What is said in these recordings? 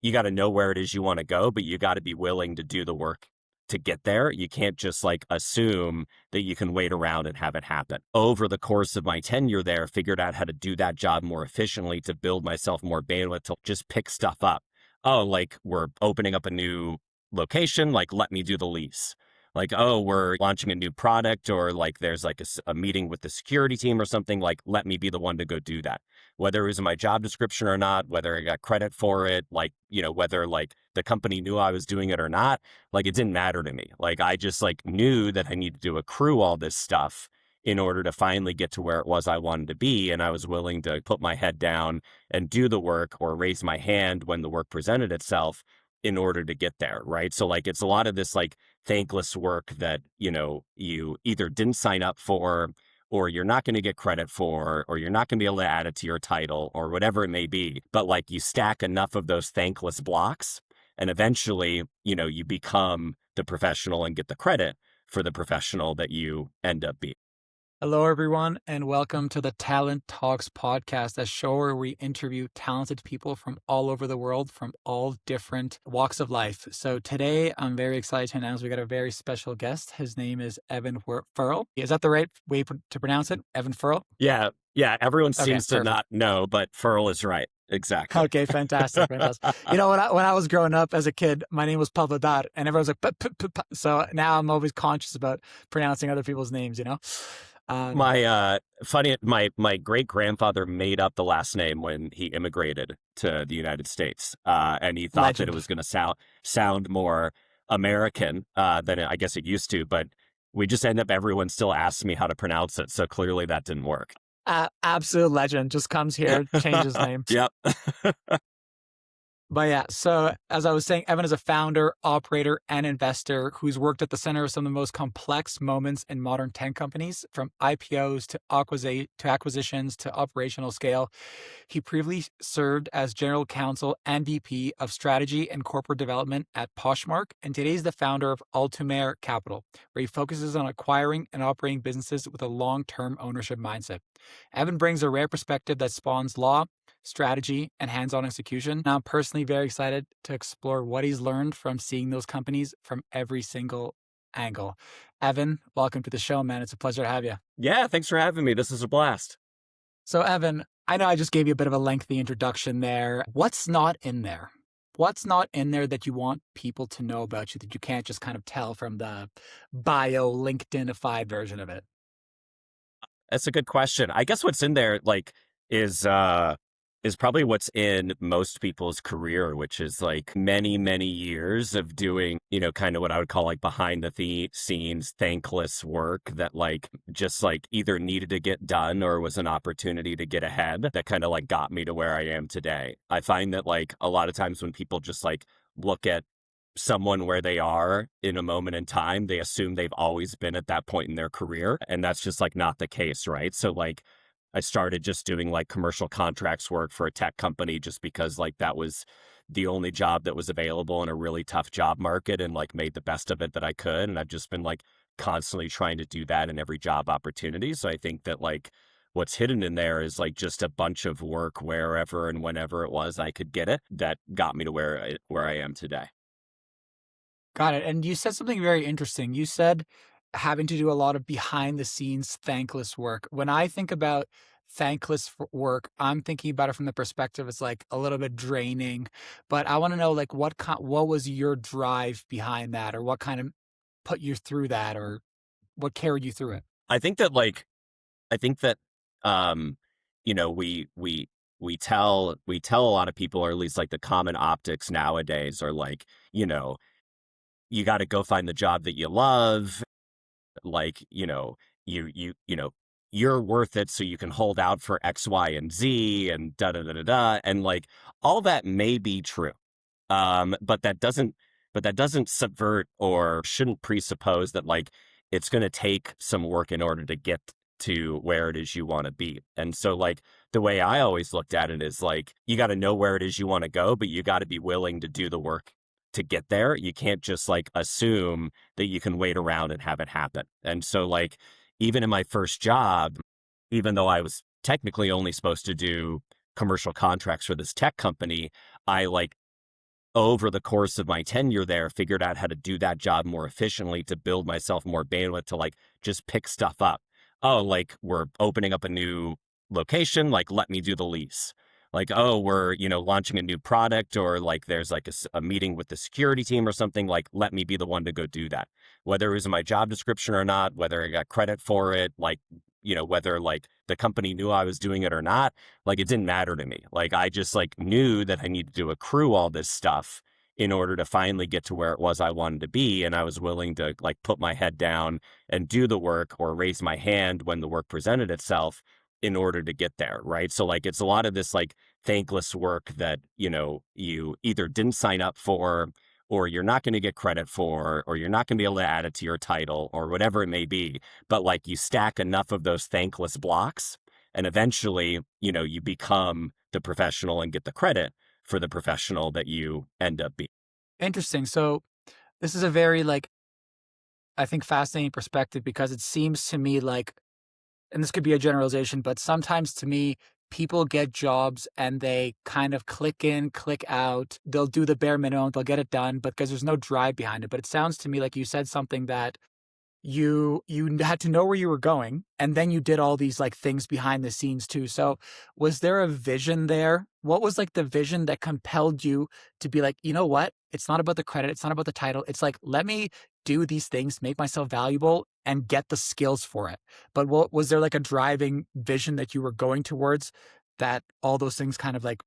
you got to know where it is you want to go, but you got to be willing to do the work to get there. You can't just like assume that you can wait around and have it happen. Over the course of my tenure there, figured out how to do that job more efficiently, to build myself more bandwidth, to just pick stuff up. Oh, like we're opening up a new location, like let me do the lease. Like, oh, we're launching a new product, or like there's like a meeting with the security team or something, like let me be the one to go do that. Whether it was in my job description or not, whether I got credit for it, like, whether like the company knew I was doing it or not, like it didn't matter to me. Like I just like knew that I needed to accrue all this stuff in order to finally get to where it was I wanted to be. And I was willing to put my head down and do the work, or raise my hand when the work presented itself, in order to get there. Right. So like, it's a lot of this like thankless work that, you either didn't sign up for, or you're not going to get credit for, or you're not going to be able to add it to your title, or whatever it may be. But like you stack enough of those thankless blocks, and eventually, you become the professional and get the credit for the professional that you end up being. Hello, everyone, and welcome to the Talent Talks podcast, a show where we interview talented people from all over the world, from all different walks of life. So today, I'm very excited to announce we got a very special guest. His name is Evan Ferl. Is that the right way to pronounce it? Evan Ferl? Yeah. Yeah. Everyone Okay, seems to perfect. not know, but Ferl is right. Exactly. Okay, fantastic, fantastic. When I was growing up as a kid, my name was Pavlodar, and everyone was like, so now I'm always conscious about pronouncing other people's names. Um, My great grandfather made up the last name when he immigrated to the United States, and he thought that it Legend. was going to sound more American than I guess it used to. But we just end up, everyone still asks me how to pronounce it, so clearly that didn't work. Absolute legend. Just comes here, changes name. Yep. But yeah, so as I was saying, Evan is a founder, operator, and investor who's worked at the center of some of the most complex moments in modern tech companies, from IPOs to acquisitions to operational scale. He previously served as general counsel and VP of strategy and corporate development at Poshmark, and today he's the founder of Altumare Capital, where he focuses on acquiring and operating businesses with a long-term ownership mindset. Evan brings a rare perspective that spawns law, strategy, and hands-on execution. Now, I'm personally very excited to explore what he's learned from seeing those companies from every single angle. Evan, welcome to the show, man. It's a pleasure to have you. Yeah. Thanks for having me. This is a blast. So, Evan, I know I just gave you a bit of a lengthy introduction there. What's not in there? What's not in there that you want people to know about you that you can't just kind of tell from the bio LinkedInified version of it? That's a good question. I guess what's in there, like, is is probably what's in most people's career, which is like many, many years of doing, kind of what I would call like behind the scenes, thankless work that like just like either needed to get done or was an opportunity to get ahead, that kind of like got me to where I am today. I find that like a lot of times when people just like look at someone where they are in a moment in time, they assume they've always been at that point in their career. And that's just like not the case, right? So like I started just doing like commercial contracts work for a tech company just because like that was the only job that was available in a really tough job market, and like made the best of it that I could. And I've just been like constantly trying to do that in every job opportunity. So I think that like what's hidden in there is like just a bunch of work wherever and whenever it was I could get it, that got me to where I am today. Got it. And you said something very interesting. You said having to do a lot of behind the scenes thankless work. When I think about work, I'm thinking about it from the perspective it's like a little bit draining. But I want to know like what was your drive behind that, or what kind of put you through that, or what carried you through it? I think that like I think that um we tell a lot of people, or at least like the common optics nowadays are like, you got to go find the job that you love, like, you're worth it, so you can hold out for X, Y, and Z, and da da da da da. And like all that may be true. But that doesn't subvert or shouldn't presuppose that like it's going to take some work in order to get to where it is you want to be. And so like the way I always looked at it is like you got to know where it is you want to go, but you got to be willing to do the work to get there. You can't just like assume that you can wait around and have it happen. And so like even in my first job, even though I was technically only supposed to do commercial contracts for this tech company, I like over the course of my tenure there, figured out how to do that job more efficiently to build myself more bandwidth to like just pick stuff up. Oh, like we're opening up a new location, like let me do the lease. Like, oh, we're, launching a new product, or like there's like a meeting with the security team or something, like let me be the one to go do that. Whether it was in my job description or not, whether I got credit for it, like, whether like the company knew I was doing it or not, like it didn't matter to me. Like I just like knew that I needed to accrue all this stuff in order to finally get to where it was I wanted to be. And I was willing to like put my head down and do the work, or raise my hand when the work presented itself in order to get there. Right. So like it's a lot of this like thankless work that, you either didn't sign up for, or you're not going to get credit for, or you're not going to be able to add it to your title, or whatever it may be. But like you stack enough of those thankless blocks, and eventually, you become the professional and get the credit for the professional that you end up being. Interesting. So this is a very like, I think, fascinating perspective, because it seems to me like, and this could be a generalization, but sometimes to me, people get jobs and they kind of click in, click out. They'll do the bare minimum, they'll get it done, but because there's no drive behind it. But it sounds to me like you said something that you had to know where you were going, and then you did all these like things behind the scenes too. So was there a vision there? What was like the vision that compelled you to be like, you know what, it's not about the credit, it's not about the title, it's like, let me do these things, make myself valuable, and get the skills for it? But what was there, like a driving vision that you were going towards, that all those things kind of like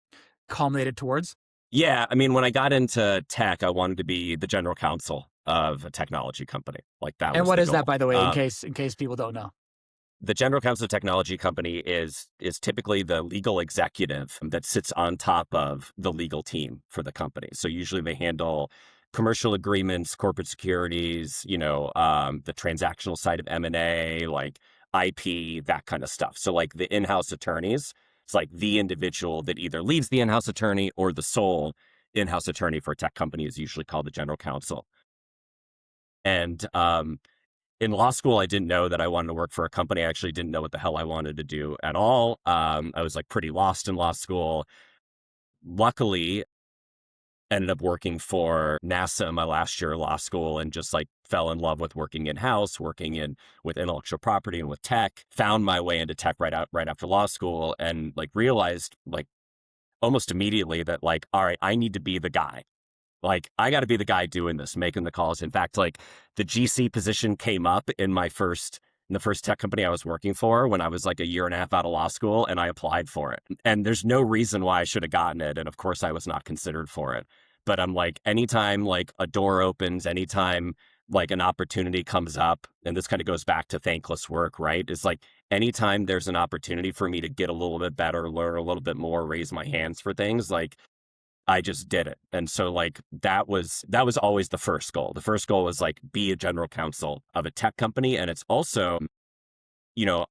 culminated towards? Yeah, I mean, when I got into tech, I wanted to be the general counsel of a technology company. Like that And was what the is that, goal. by the way, in case people don't know? The general counsel of technology company is typically the legal executive that sits on top of the legal team for the company. So usually they handle commercial agreements, corporate securities, the transactional side of M&A, like IP, that kind of stuff. So like the in-house attorneys, it's like the individual that either leads the in-house attorney, or the sole in-house attorney for a tech company is usually called the general counsel. And in law school, I didn't know that I wanted to work for a company. I actually didn't know what the hell I wanted to do at all. I was like pretty lost in law school. Luckily, ended up working for NASA my last year of law school, and just like fell in love with working in-house, working in with intellectual property and with tech. Found my way into tech right after law school, and like realized like almost immediately that like, all right, I need to be the guy. Like, I got to be the guy doing this, making the calls. In fact, like the GC position came up in the first tech company I was working for when I was like a year and a half out of law school, and I applied for it. And there's no reason why I should have gotten it. And of course, I was not considered for it. But I'm like, anytime like a door opens, anytime like an opportunity comes up, and this kind of goes back to thankless work, right? It's like anytime there's an opportunity for me to get a little bit better, learn a little bit more, raise my hands for things, like I just did it. And so like that was always the first goal. The first goal was like be a general counsel of a tech company. And it's also,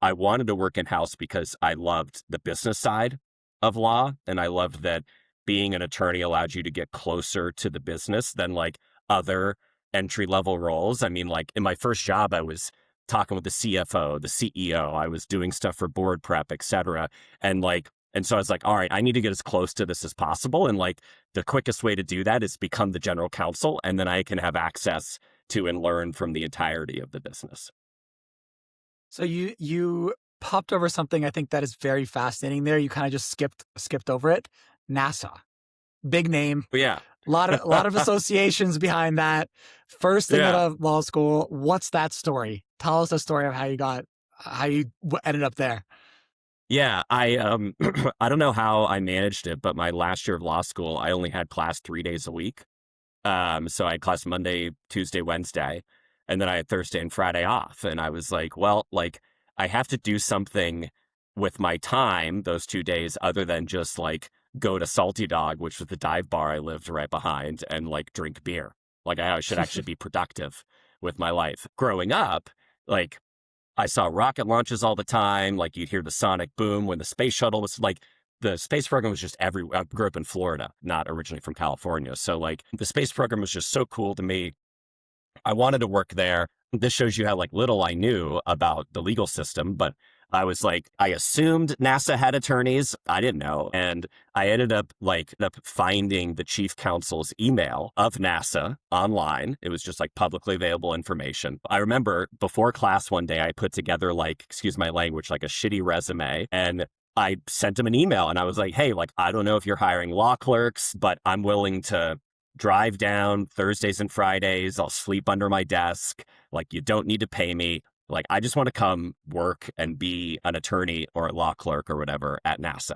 I wanted to work in house because I loved the business side of law. And I loved that being an attorney allowed you to get closer to the business than like other entry level roles. I mean, like in my first job, I was talking with the CFO, the CEO, I was doing stuff for board prep, et cetera. And so I was like, all right, I need to get as close to this as possible. And like the quickest way to do that is become the general counsel. And then I can have access to and learn from the entirety of the business. So you popped over something I think that is very fascinating there. You kind of just skipped over it. NASA. Big name. But yeah. Lot of associations behind that. First thing out Yeah. of law school. What's that story? Tell us the story of how you ended up there. Yeah. I don't know how I managed it, but my last year of law school, I only had class 3 days a week. So I had class Monday, Tuesday, Wednesday, and then I had Thursday and Friday off. And I was like, well, like I have to do something with my time those 2 days other than just like go to Salty Dog, which was the dive bar I lived right behind, and like drink beer. Like I should actually be productive with my life. Growing up, like I saw rocket launches all the time. Like you'd hear the sonic boom when the space shuttle was like, the space program was just everywhere. I grew up in Florida, not originally from California. So like the space program was just so cool to me. I wanted to work there. This shows you how like little I knew about the legal system, but I was like, I assumed NASA had attorneys. I didn't know. And I ended up finding the chief counsel's email of NASA online. It was just like publicly available information. I remember before class one day, I put together like, excuse my language, like a shitty resume. And I sent him an email and I was like, hey, like, I don't know if you're hiring law clerks, but I'm willing to drive down Thursdays and Fridays. I'll sleep under my desk. Like, you don't need to pay me. Like, I just want to come work and be an attorney or a law clerk or whatever at NASA.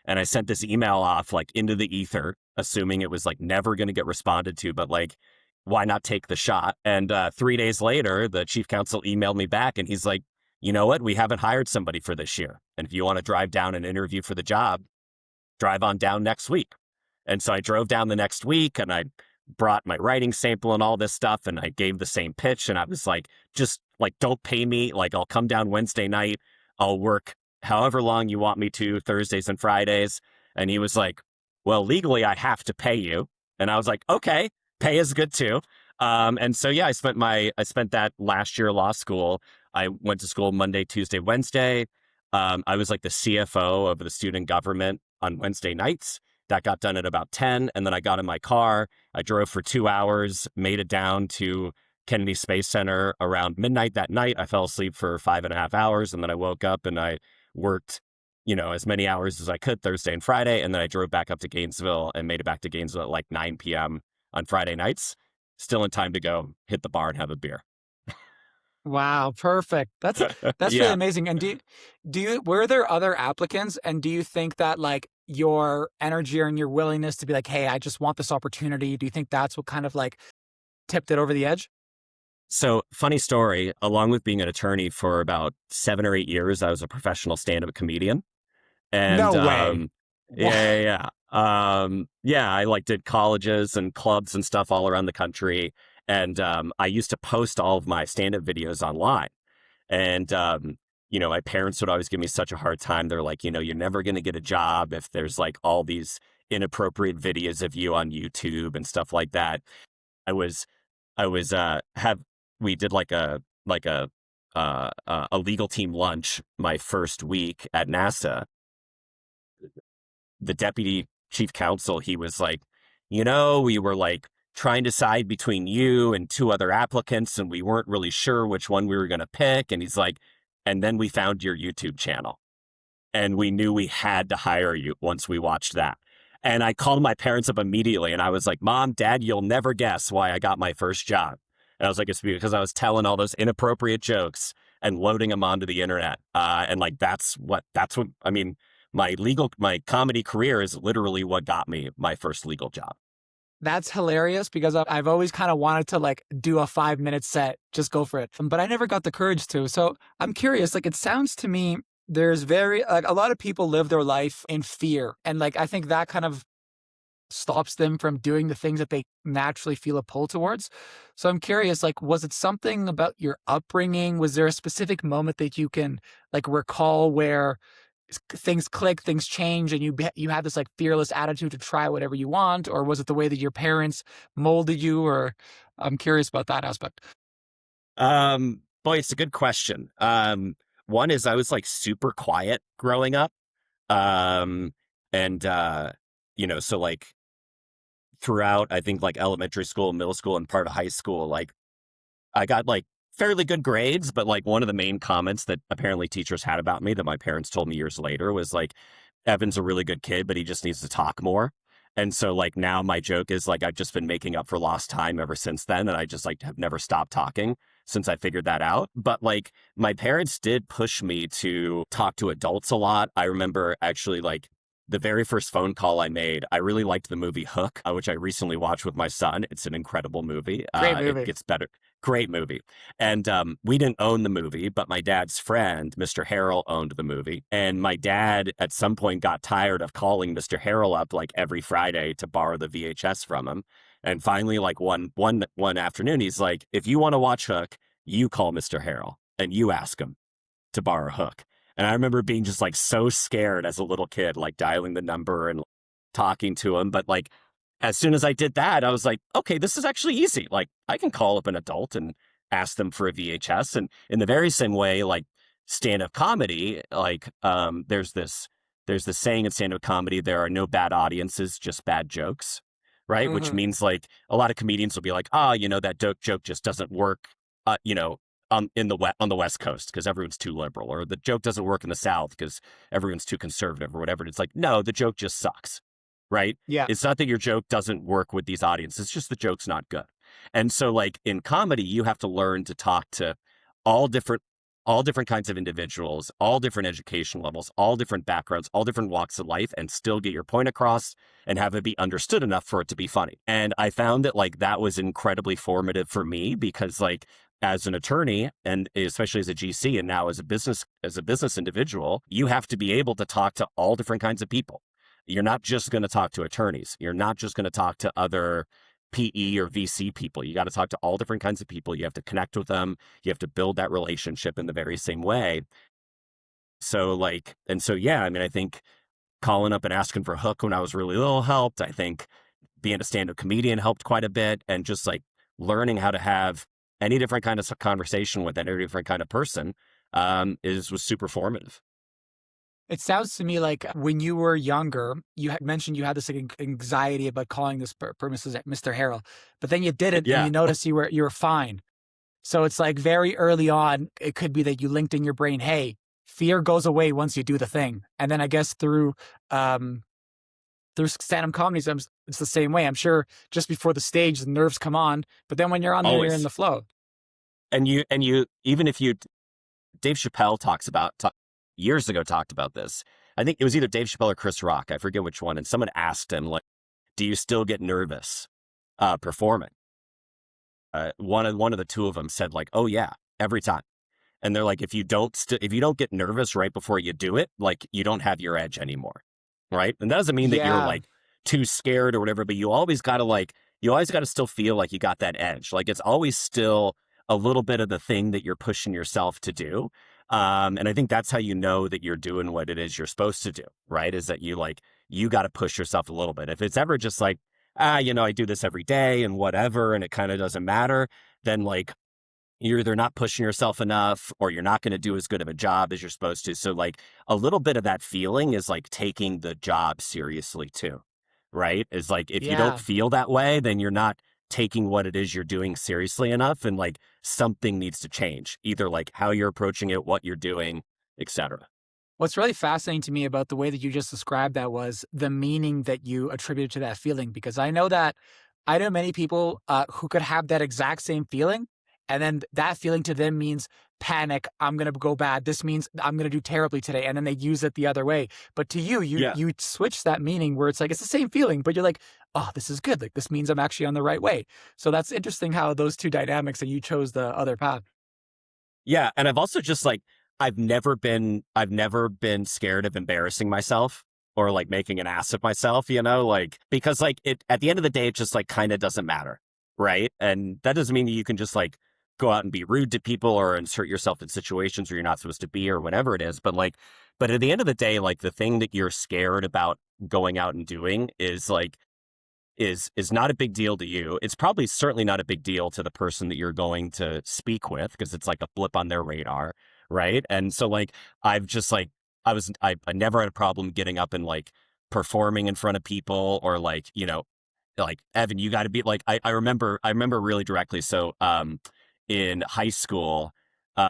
And I sent this email off like into the ether, assuming it was like never going to get responded to, but like, why not take the shot? And 3 days later, the chief counsel emailed me back and he's like, you know what? We haven't hired somebody for this year. And if you want to drive down and interview for the job, drive on down next week. And so I drove down the next week and I brought my writing sample and all this stuff. And I gave the same pitch. And I was like, just like, don't pay me. Like, I'll come down Wednesday night. I'll work however long you want me to, Thursdays and Fridays. And he was like, well, legally, I have to pay you. And I was like, okay, pay is good too. And so, yeah, I spent that last year of law school. I went to school Monday, Tuesday, Wednesday. I was like the CFO of the student government on Wednesday nights. That got done at about 10. And then I got in my car. I drove for 2 hours, made it down to Kennedy Space Center around midnight that night. I fell asleep for 5.5 hours. And then I woke up and I worked, as many hours as I could Thursday and Friday. And then I drove back up to Gainesville and made it back to Gainesville at like 9 p.m. on Friday nights. Still in time to go hit the bar and have a beer. Wow, perfect. That's really Yeah. amazing. And were there other applicants, and do you think that like your energy and your willingness to be like, hey, I just want this opportunity, do you think that's what kind of like tipped it over the edge? So, funny story, along with being an attorney for about 7 or 8 years, I was a professional stand-up comedian. And No way. Wow. yeah, I like did colleges and clubs and stuff all around the country. And I used to post all of my stand-up videos online. And my parents would always give me such a hard time. They're like, you're never going to get a job if there's like all these inappropriate videos of you on YouTube and stuff like that. I was I was have we did like a legal team lunch my first week at NASA. The deputy chief counsel, he was like, we were like trying to decide between you and two other applicants, and we weren't really sure which one we were going to pick. And he's like, and then we found your YouTube channel and we knew we had to hire you once we watched that. And I called my parents up immediately and I was like, Mom, Dad, you'll never guess why I got my first job. And I was like, it's because I was telling all those inappropriate jokes and loading them onto the internet. And like, I mean, my comedy career is literally what got me my first legal job. That's hilarious because I've always kind of wanted to like do a 5-minute set, just go for it. But I never got the courage to. So I'm curious, like it sounds to me there's like a lot of people live their life in fear. And like I think that kind of stops them from doing the things that they naturally feel a pull towards. So I'm curious, like, was it something about your upbringing? Was there a specific moment that you can like recall where things click, things change, and you had this like fearless attitude to try whatever you want? Or was it the way that your parents molded you? Or I'm curious about that aspect. Boy, it's a good question. One is I was like super quiet growing up. And so like throughout, I think like elementary school, middle school, and part of high school, like I got like fairly good grades, but like one of the main comments that apparently teachers had about me that my parents told me years later was like, Evan's a really good kid, but he just needs to talk more. And so like now my joke is like I've just been making up for lost time ever since then. And I just like have never stopped talking since I figured that out. But like my parents did push me to talk to adults a lot. I remember actually like the very first phone call I made, I really liked the movie Hook, which I recently watched with my son. It's an incredible movie. Great It movie. gets better. Great movie. And we didn't own the movie, but my dad's friend, Mr. Harrell, owned the movie. And my dad at some point got tired of calling Mr. Harrell up like every Friday to borrow the VHS from him. And finally, like one afternoon, he's like, if you want to watch Hook, you call Mr. Harrell and you ask him to borrow Hook. And I remember being just like so scared as a little kid, like dialing the number and talking to him. But like, as soon as I did that, I was like, okay, this is actually easy. Like I can call up an adult and ask them for a VHS. And in the very same way, like stand-up comedy, like there's this saying in stand-up comedy, there are no bad audiences, just bad jokes, right? Which Hmm. means like a lot of comedians will be like, oh, that joke just doesn't work, on the West Coast because everyone's too liberal, or the joke doesn't work in the South because everyone's too conservative or whatever. And it's like, no, the joke just sucks, right? Yeah. It's not that your joke doesn't work with these audiences, it's just the joke's not good. And so like in comedy, you have to learn to talk to all different all different kinds of individuals, all different education levels, all different backgrounds, all different walks of life, and still get your point across and have it be understood enough for it to be funny. And I found that like that was incredibly formative for me because like as an attorney and especially as a GC and now as a business individual, you have to be able to talk to all different kinds of people. You're not just going to talk to attorneys. You're not just going to talk to other PE or VC people. You got to talk to all different kinds of people. You have to connect with them. You have to build that relationship in the very same way. So like, and so, yeah, I mean, I think calling up and asking for a hook when I was really little helped. I think being a stand-up comedian helped quite a bit. And just like learning how to have any different kind of conversation with any different kind of person was super formative. It sounds to me like when you were younger, you had mentioned you had this like, anxiety about calling this Mr. Harrell, but then you did it and Yeah. you noticed you were fine. So it's like very early on, it could be that you linked in your brain, hey, fear goes away once you do the thing. And then I guess um, through stand-up comedies, it's the same way. I'm sure just before the stage, the nerves come on, but then when you're on there, you're in Always. the flow. And you, even if you, Dave Chappelle years ago talked about this. I think it was either Dave Chappelle or Chris Rock. I forget which one. And someone asked him, like, do you still get nervous performing? One of the two of them said, like, oh yeah, every time. And they're like, if you don't get nervous right before you do it, like you don't have your edge anymore, right? And that doesn't mean that you're Yeah. like too scared or whatever, but you always got to still feel like you got that edge. Like it's always still a little bit of the thing that you're pushing yourself to do. And I think that's how you know that you're doing what it is you're supposed to do, right? Is that you got to push yourself a little bit. If it's ever just like, I do this every day and whatever, and it kind of doesn't matter, then like you're either not pushing yourself enough or you're not going to do as good of a job as you're supposed to. So like a little bit of that feeling is like taking the job seriously too, right? Is like if you don't Yeah. feel that way, then you're not taking what it is you're doing seriously enough, and like something needs to change, either like how you're approaching it, what you're doing, etc. What's really fascinating to me about the way that you just described that was the meaning that you attributed to that feeling, because I know many people who could have that exact same feeling. And then that feeling to them means panic. I'm going to go bad. This means I'm going to do terribly today. And then they use it the other way. But to you, Yeah. you switch that meaning where it's like, it's the same feeling, but you're like, oh, this is good. Like this means I'm actually on the right way. So that's interesting how those two dynamics and you chose the other path. Yeah. And I've also just like, I've never been scared of embarrassing myself or like making an ass of myself, like, because like at the end of the day, it just like kind of doesn't matter. Right. And that doesn't mean that you can just like go out and be rude to people or insert yourself in situations where you're not supposed to be or whatever it is. But at the end of the day, like the thing that you're scared about going out and doing is like, is not a big deal to you. It's probably certainly not a big deal to the person that you're going to speak with because it's like a blip on their radar, right? And so like I've just like I never had a problem getting up and like performing in front of people or like like Evan, you got to be like I remember really directly. So in high school, uh,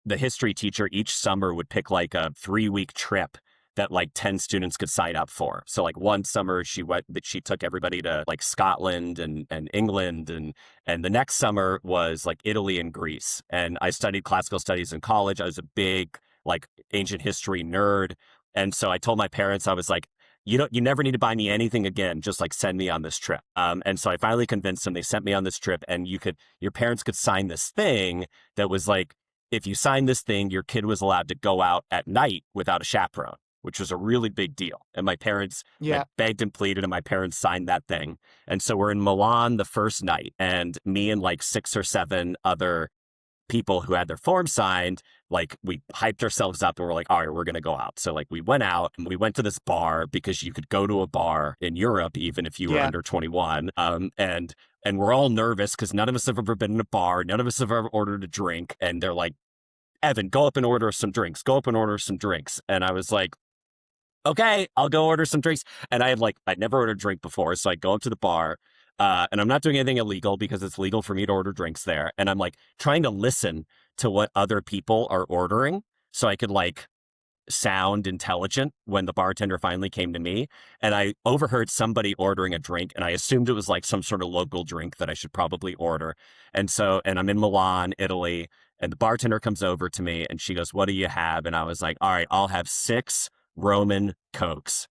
the history teacher each summer would pick like a 3-week trip that like 10 students could sign up for. So like one summer she took everybody to like Scotland and England and the next summer was like Italy and Greece. And I studied classical studies in college. I was a big like ancient history nerd. And so I told my parents, I was like, you never need to buy me anything again. Just like send me on this trip. And so I finally convinced them. They sent me on this trip, and your parents could sign this thing that was like, if you sign this thing, your kid was allowed to go out at night without a chaperone, which was a really big deal. And my parents Yeah. begged and pleaded, and my parents signed that thing. And so we're in Milan the first night, and me and like 6 or 7 other people who had their form signed, like we hyped ourselves up and we're like, all right, we're going to go out. So like we went out and we went to this bar because you could go to a bar in Europe, even if you were Yeah. under 21. And we're all nervous because none of us have ever been in a bar. None of us have ever ordered a drink. And they're like, Evan, go up and order some drinks. Go up and order some drinks. And I was like, okay, I'll go order some drinks. And I'd never ordered a drink before. So I go up to the bar, and I'm not doing anything illegal because it's legal for me to order drinks there. And I'm like trying to listen to what other people are ordering so I could like sound intelligent when the bartender finally came to me. And I overheard somebody ordering a drink, and I assumed it was like some sort of local drink that I should probably order. And I'm in Milan, Italy, and the bartender comes over to me and she goes, "What do you have?" And I was like, "All right, I'll have 6 Roman Cokes,"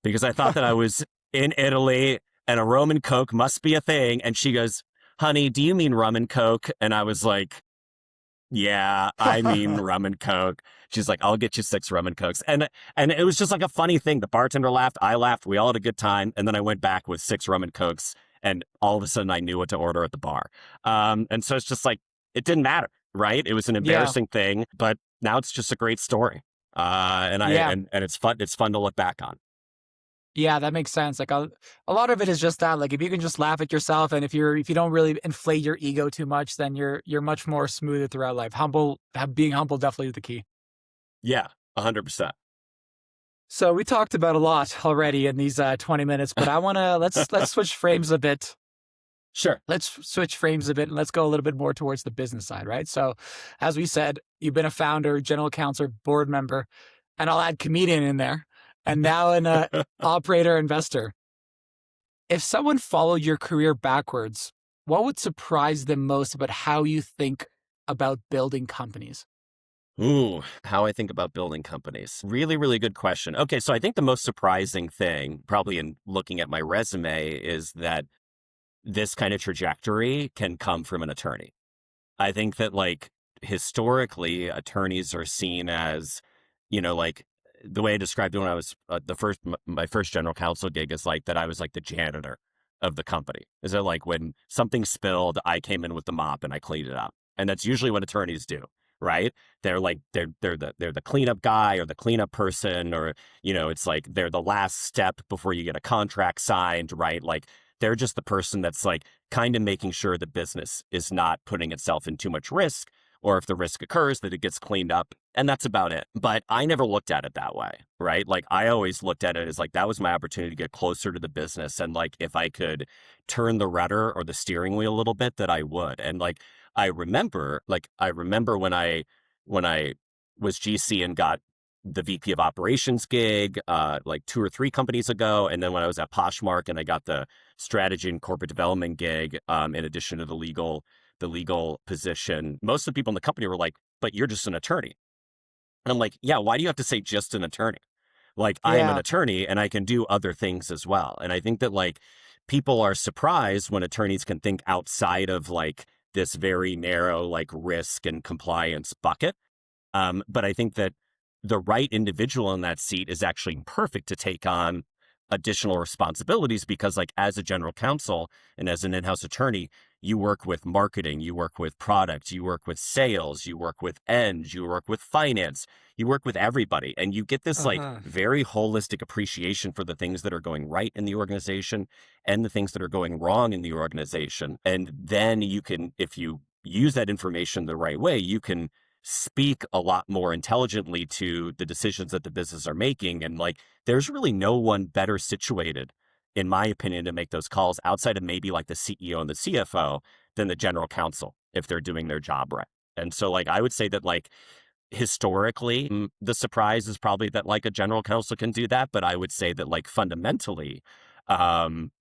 because I thought that I was in Italy and a Roman Coke must be a thing. And she goes, "Honey, do you mean rum and Coke?" And I was like, "Yeah, I mean rum and Coke." She's like, "I'll get you 6 rum and Cokes." And it was just like a funny thing. The bartender laughed, I laughed, we all had a good time. And then I went back with 6 rum and Cokes, and all of a sudden I knew what to order at the bar. And so it's just like, it didn't matter, right? It was an Yeah. embarrassing thing, but now it's just a great story. Yeah. And it's fun. It's fun to look back on. Yeah, that makes sense. Like a lot of it is just that. Like if you can just laugh at yourself, and if you don't really inflate your ego too much, then you're much more smoother throughout life. Being humble definitely is the key. Yeah, 100%. So we talked about a lot already in these 20 minutes, but I want to let's switch frames a bit. Sure. Let's switch frames a bit and let's go a little bit more towards the business side, right? So, as we said, you've been a founder, general counsel, board member, and I'll add comedian in there, and now an operator investor. If someone followed your career backwards, what would surprise them most about how you think about building companies? Ooh, how I think about building companies. Really, really good question. Okay, so I think the most surprising thing, probably in looking at my resume, is that this kind of trajectory can come from an attorney. I think that like historically, attorneys are seen as, like the way I described it when I was my first general counsel gig is like that I was like the janitor of the company. Is that like when something spilled, I came in with the mop and I cleaned it up, and that's usually what attorneys do, right? They're like they're the cleanup guy or the cleanup person, or it's like they're the last step before you get a contract signed, right? Like they're just the person that's like kind of making sure the business is not putting itself in too much risk, or if the risk occurs, that it gets cleaned up. And that's about it. But I never looked at it that way, right? Like I always looked at it as like that was my opportunity to get closer to the business. And like if I could turn the rudder or the steering wheel a little bit, that I would. And like I remember when I was GC and got the VP of operations gig, like 2 or 3 companies ago. And then when I was at Poshmark and I got the strategy and corporate development gig, in addition to the legal position, most of the people in the company were like, "But you're just an attorney." And I'm like, "Yeah, why do you have to say just an attorney? Like I am an Yeah. attorney and I can do other things as well." And I think that like people are surprised when attorneys can think outside of like this very narrow like risk and compliance bucket. But I think that the right individual in that seat is actually perfect to take on additional responsibilities because, like, as a general counsel and as an in-house attorney, you work with marketing, you work with product, you work with sales, you work with ends, you work with finance, you work with everybody. And you get this, like, Uh-huh. very holistic appreciation for the things that are going right in the organization and the things that are going wrong in the organization. And then you can, if you use that information the right way, you can speak a lot more intelligently to the decisions that the business are making. And like, there's really no one better situated, in my opinion, to make those calls outside of maybe like the CEO and the CFO than the general counsel if they're doing their job right. And so, like, I would say that, like, historically, the surprise is probably that like a general counsel can do that. But I would say that, like, fundamentally, um,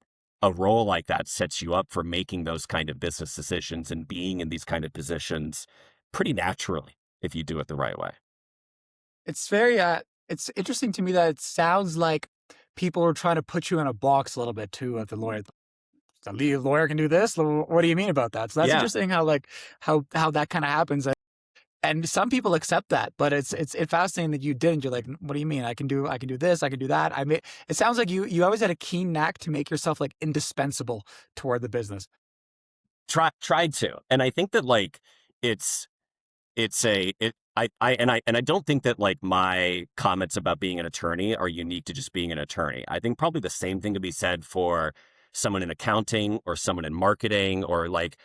a role like that sets you up for making those kind of business decisions and being in these kind of positions pretty naturally if you do it the right way. It's very it's interesting to me that it sounds like people are trying to put you in a box a little bit too at the lawyer. The lead lawyer can do this. What do you mean about that? So that's Yeah. interesting how like how that kind of happens. And some people accept that, but it's fascinating that you didn't. You're like, what do you mean? I can do this, I can do that. It sounds like you always had a keen knack to make yourself like indispensable toward the business. Tried to. And I think that like it's it's a it I don't think that like my comments about being an attorney are unique to just being an attorney. I think probably the same thing could be said for someone in accounting or someone in marketing or like,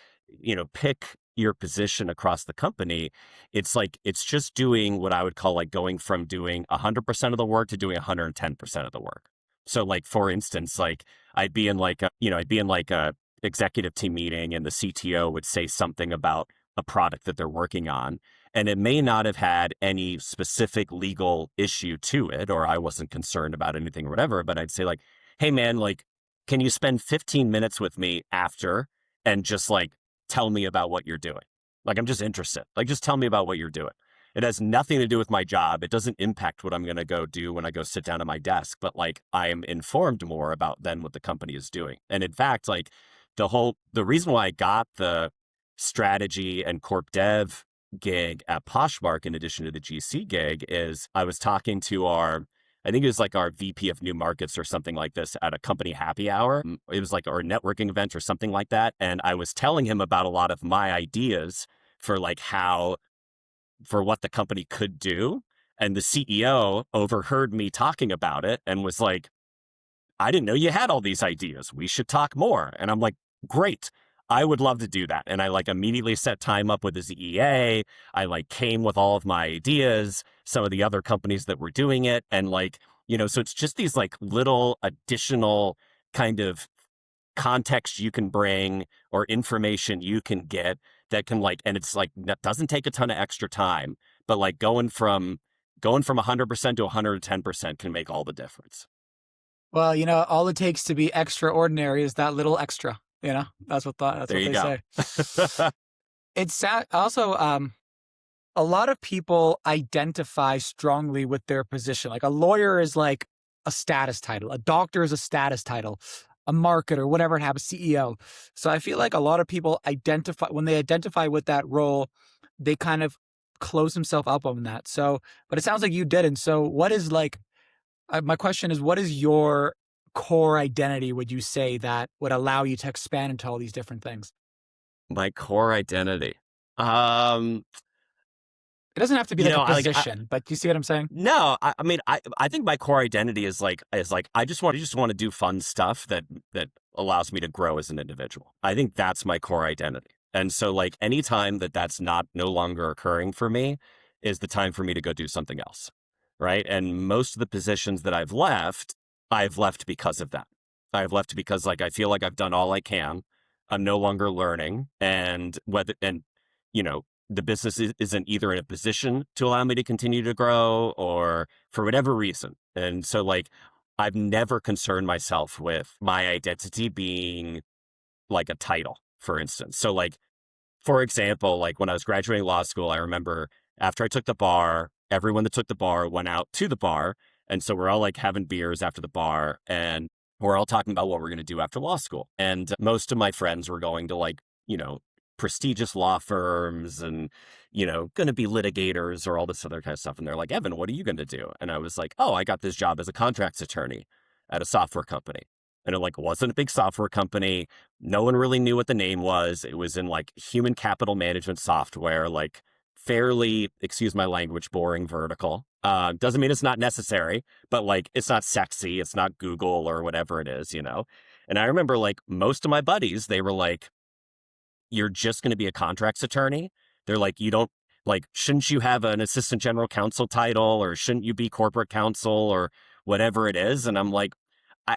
pick your position across the company, it's like it's just doing what I would call like going from doing 100% of the work to doing 110% of the work. So like for instance, like I'd be in like a executive team meeting and the CTO would say something about a product that they're working on, and it may not have had any specific legal issue to it, or I wasn't concerned about anything or whatever, but I'd say like, hey man, like, can you spend 15 minutes with me after and just like tell me about what you're doing? Like, I'm just interested. Like, just tell me about what you're doing. It has nothing to do with my job. It doesn't impact what I'm going to go do when I go sit down at my desk, but like I am informed more about then what the company is doing. And in fact, like the reason why I got the strategy and corp dev gig at Poshmark in addition to the GC gig is I was talking to I think it was like our VP of new markets or something like this at a company happy hour. It was like our networking event or something like that. And I was telling him about a lot of my ideas for like for what the company could do. And the CEO overheard me talking about it and was like, I didn't know you had all these ideas. We should talk more. And I'm like, great. I would love to do that. And I like immediately set time up with his EA. I like came with all of my ideas, some of the other companies that were doing it. And like, so it's just these like little additional kind of context you can bring or information you can get that can like, and it's like, that doesn't take a ton of extra time, but like going from 100% to 110% can make all the difference. Well, all it takes to be extraordinary is that little extra. That's There what you they go. say. It's sad. Also, a lot of people identify strongly with their position. Like a lawyer is like a status title, a doctor is a status title, a marketer, whatever it happens, CEO. So I feel like a lot of people when they identify with that role, they kind of close themselves up on that. So, but it sounds like you didn't. So, what is like? My question is, what is your core identity? Would you say that would allow you to expand into all these different things? My core identity. It doesn't have to be like a I like position, but do you see what I'm saying? no, I mean I think my core identity is like I just want to do fun stuff that allows me to grow as an individual. I think that's my core identity. And so like anytime that's not no longer occurring for me is the time for me to go do something else. Right? And most of the positions that I've left because of that. I've left because like I feel like I've done all I can. I'm no longer learning and you know the business isn't either in a position to allow me to continue to grow or for whatever reason. And so like, I've never concerned myself with my identity being like a title, for instance. So like, for example, like when I was graduating law school, I remember after I took the bar, everyone that took the bar went out to the bar. And so we're all like having beers after the bar and we're all talking about what we're going to do after law school. And most of my friends were going to like, prestigious law firms and, going to be litigators or all this other kind of stuff. And they're like, Evan, what are you going to do? And I was like, oh, I got this job as a contracts attorney at a software company. And it like wasn't a big software company. No one really knew what the name was. It was in like human capital management software, like fairly, excuse my language, boring vertical. Doesn't mean it's not necessary, but like it's not sexy. It's not Google or whatever it is. And I remember like most of my buddies, they were like, you're just going to be a contracts attorney. They're like, you don't like, shouldn't you have an assistant general counsel title or shouldn't you be corporate counsel or whatever it is? And I'm like, I,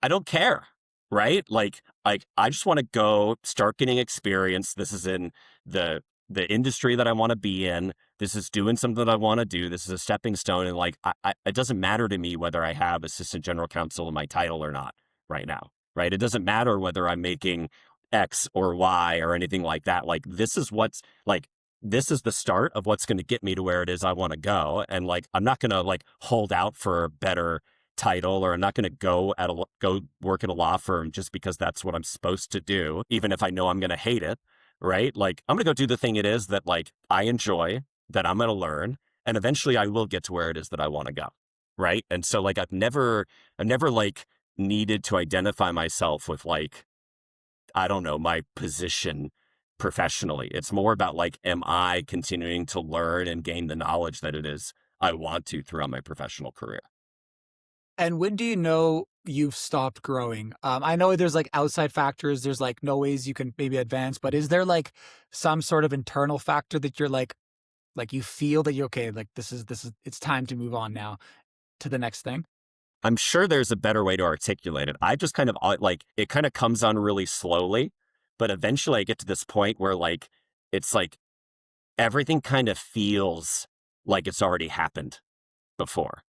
I don't care, right? Like I just want to go start getting experience. This is in the industry that I want to be in. This is doing something that I want to do. This is a stepping stone. And like, it doesn't matter to me whether I have assistant general counsel in my title or not right now, right? It doesn't matter whether I'm making X or Y or anything like that. Like, this is this is the start of what's going to get me to where it is I want to go. And like, I'm not going to like hold out for a better title, or I'm not going to go work at a law firm just because that's what I'm supposed to do, even if I know I'm going to hate it, right? Like, I'm going to go do the thing it is that like I enjoy, that I'm going to learn, and eventually I will get to where it is that I want to go, right? And so like I've never like needed to identify myself with like, I don't know, my position professionally. It's more about like, am I continuing to learn and gain the knowledge that it is I want to throughout my professional career? And when do you know you've stopped growing? I know there's like outside factors, there's like no ways you can maybe advance, but is there like some sort of internal factor that you're like you feel that you're okay, like this is it's time to move on now to the next thing? I'm sure there's a better way to articulate it. I just kind of like it kind of comes on really slowly, but eventually I get to this point where like it's like everything kind of feels like it's already happened before.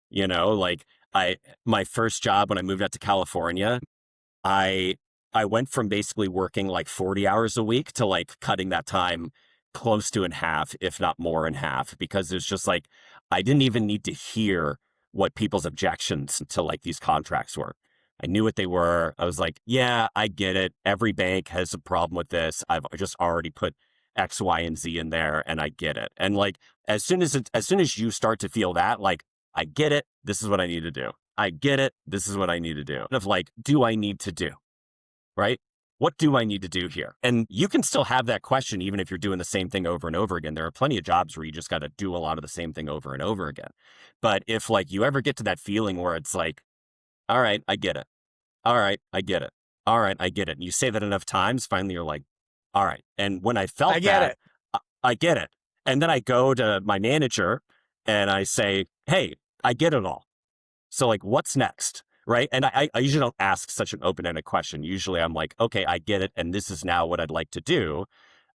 You know, like I my first job when I moved out to California, I I went from basically working like 40 hours a week to like cutting that time close to in half, if not more in half, because it's just like I didn't even need to hear what people's objections to like these contracts were. I knew what they were. I was like, yeah, I get it. Every bank has a problem with this. I've just already put X, Y, and Z in there and I get it. And like as soon as you start to feel that, like, I get it, this is what I need to do. I get it. This is what I need to do. Of like, do I need to do? Right? What do I need to do here? And you can still have that question even if you're doing the same thing over and over again. There are plenty of jobs where you just got to do a lot of the same thing over and over again. But if like you ever get to that feeling where it's like, all right, I get it. All right, I get it. All right, I get it. And you say that enough times, finally you're like, all right. And when I I felt get that, it. I get it. And then I go to my manager and I say, hey, I get it all. So like, what's next? Right. And I usually don't ask such an open-ended question. Usually I'm like, okay, I get it. And this is now what I'd like to do.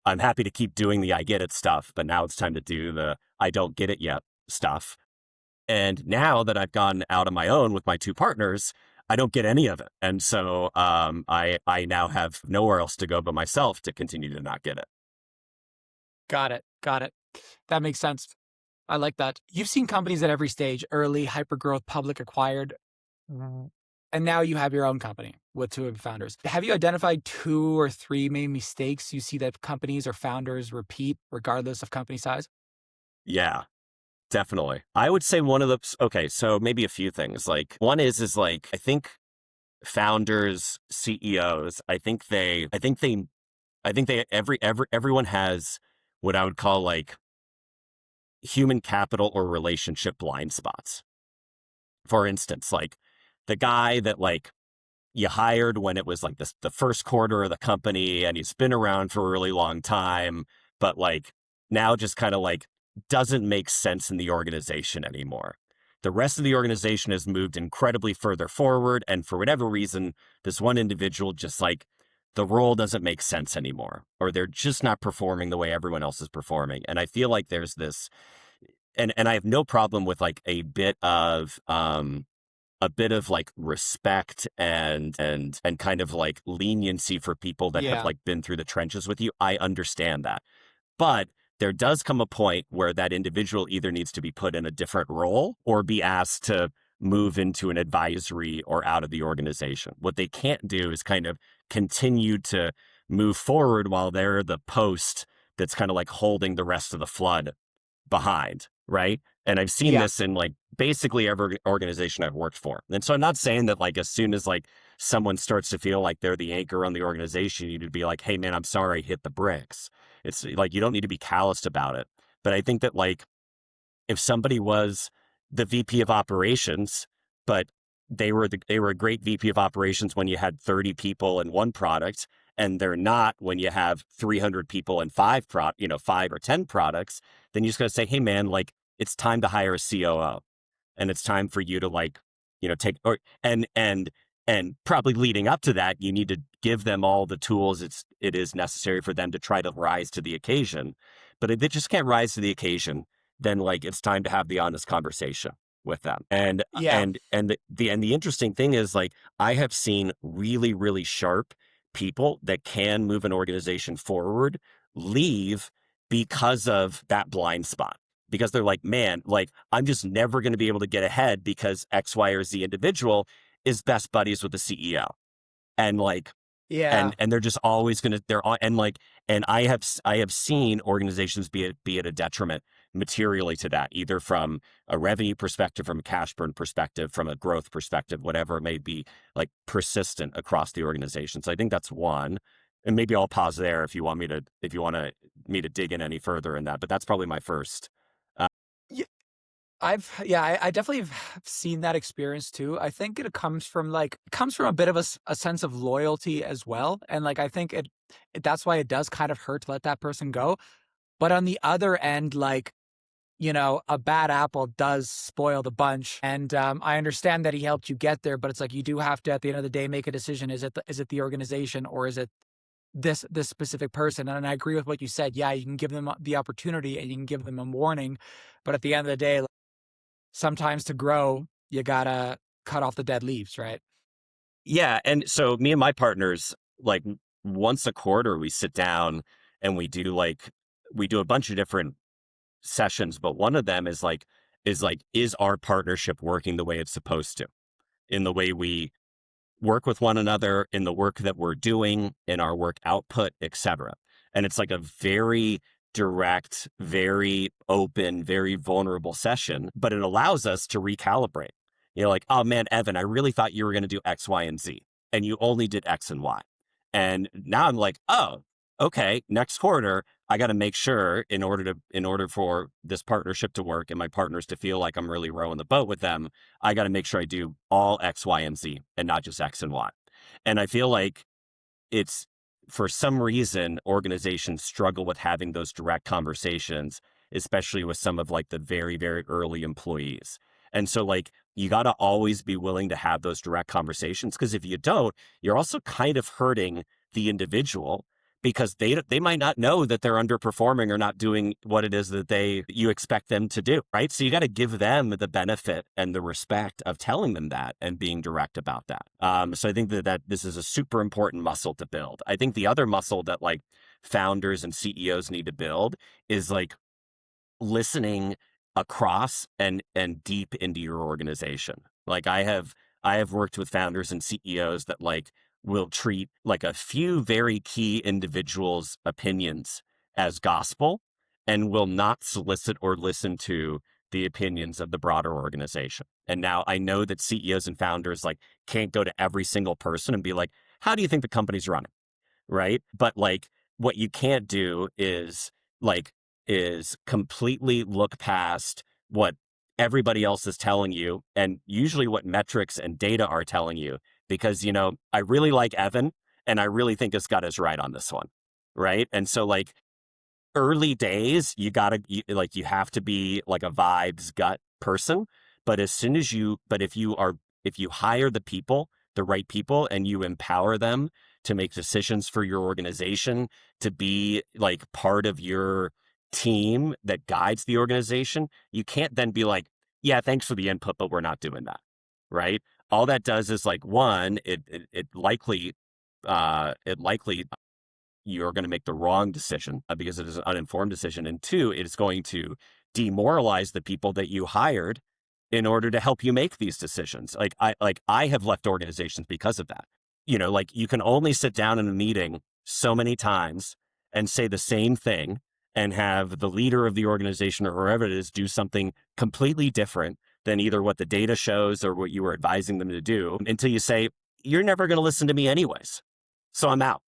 I'm happy to keep doing the I get it stuff, but now it's time to do the I don't get it yet stuff. And now that I've gone out on my own with my two partners, I don't get any of it. And so I now have nowhere else to go but myself to continue to not get it. Got it. Got it. That makes sense. I like that. You've seen companies at every stage, early, hypergrowth, public acquired, and now you have your own company with two of the founders. Have you identified two or three main mistakes you see that companies or founders repeat regardless of company size? Yeah. Definitely. I would say one of the okay, so maybe a few things. Like one is like I think founders, CEOs, I think they everyone has what I would call like human capital or relationship blind spots. For instance, like the guy that like you hired when it was like the first quarter of the company and he's been around for a really long time, but like now just kind of like doesn't make sense in the organization anymore. The rest of the organization has moved incredibly further forward. And for whatever reason, this one individual just like the role doesn't make sense anymore, or they're just not performing the way everyone else is performing. And I feel like there's this, and I have no problem with like a bit of like respect and kind of like leniency for people that have Yeah. like been through the trenches with you. I understand that. But there does come a point where that individual either needs to be put in a different role or be asked to move into an advisory or out of the organization. What they can't do is kind of continue to move forward while they're the post that's kind of like holding the rest of the flood behind, right? And I've seen Yeah. this in like basically every organization I've worked for. And so I'm not saying that like as soon as like someone starts to feel like they're the anchor on the organization, you need to be like, hey man, I'm sorry, hit the bricks. It's like you don't need to be calloused about it. But I think that like if somebody was the VP of operations, but they were a great VP of operations when you had 30 people and one product, and they're not when you have 300 people and five or 10 products, then you just got to say, hey man, like it's time to hire a COO, and it's time for you to like, take or and probably leading up to that, you need to give them all the tools it is necessary for them to try to rise to the occasion. But if they just can't rise to the occasion, then like it's time to have the honest conversation with them. Yeah. And the interesting thing is like I have seen really sharp people that can move an organization forward leave because of that blind spot. Because they're like, man, like I'm just never going to be able to get ahead because X, Y, or Z individual is best buddies with the CEO. And like Yeah. and they're just always going to they're all and like and I have seen organizations be at a detriment materially to that, either from a revenue perspective, from a cash burn perspective, from a growth perspective, whatever it may be, like persistent across the organization. So I think that's one. And maybe I'll pause there if you want me to dig in any further in that, but that's probably my first. I definitely have seen that experience too. I think it comes from a bit of a sense of loyalty as well, and like I think that's why it does kind of hurt to let that person go. But on the other end, like, a bad apple does spoil the bunch. And I understand that he helped you get there, but it's like you do have to, at the end of the day, make a decision. Is it the organization, or is it this specific person? And I agree with what you said. Yeah, you can give them the opportunity and you can give them a warning, but at the end of the day, like, sometimes to grow, you gotta cut off the dead leaves, right? Yeah, and so me and my partners, like once a quarter, we sit down and we do a bunch of different sessions, but one of them is our partnership working the way it's supposed to, in the way we work with one another, in the work that we're doing, in our work output, etc. And it's like a very direct, very open, very vulnerable session, but it allows us to recalibrate. Like, oh man, Evan, I really thought you were going to do X, Y, and Z, and you only did X and Y. And now I'm like, oh, okay, next quarter, I got to make sure in order for this partnership to work and my partners to feel like I'm really rowing the boat with them, I got to make sure I do all X, Y, and Z and not just X and Y. And I feel like it's for some reason organizations struggle with having those direct conversations, especially with some of like the very, very early employees. And so like you got to always be willing to have those direct conversations, because if you don't, you're also kind of hurting the individual, because they might not know that they're underperforming or not doing what it is that you expect them to do, right? So you got to give them the benefit and the respect of telling them that and being direct about that. So I think that this is a super important muscle to build. I think the other muscle that like founders and CEOs need to build is like listening across and deep into your organization. Like I have worked with founders and CEOs that like will treat like a few very key individuals' opinions as gospel and will not solicit or listen to the opinions of the broader organization. And now I know that CEOs and founders like can't go to every single person and be like, how do you think the company's running? Right? But like what you can't do like is completely look past what everybody else is telling you, and usually what metrics and data are telling you, because I really like Evan and I really think it's got us right on this one. Right? And so like early days, you have to be like a vibes gut person. But if you hire the right people, and you empower them to make decisions for your organization, to be like part of your team that guides the organization, you can't then be like, yeah, thanks for the input, but we're not doing that. Right? All that does is like, one, it likely you're going to make the wrong decision because it is an uninformed decision. And two, it is going to demoralize the people that you hired in order to help you make these decisions. I have left organizations because of that. Like you can only sit down in a meeting so many times and say the same thing and have the leader of the organization or whoever it is do something completely different than either what the data shows or what you were advising them to do, until you say, you're never going to listen to me anyways. So I'm out.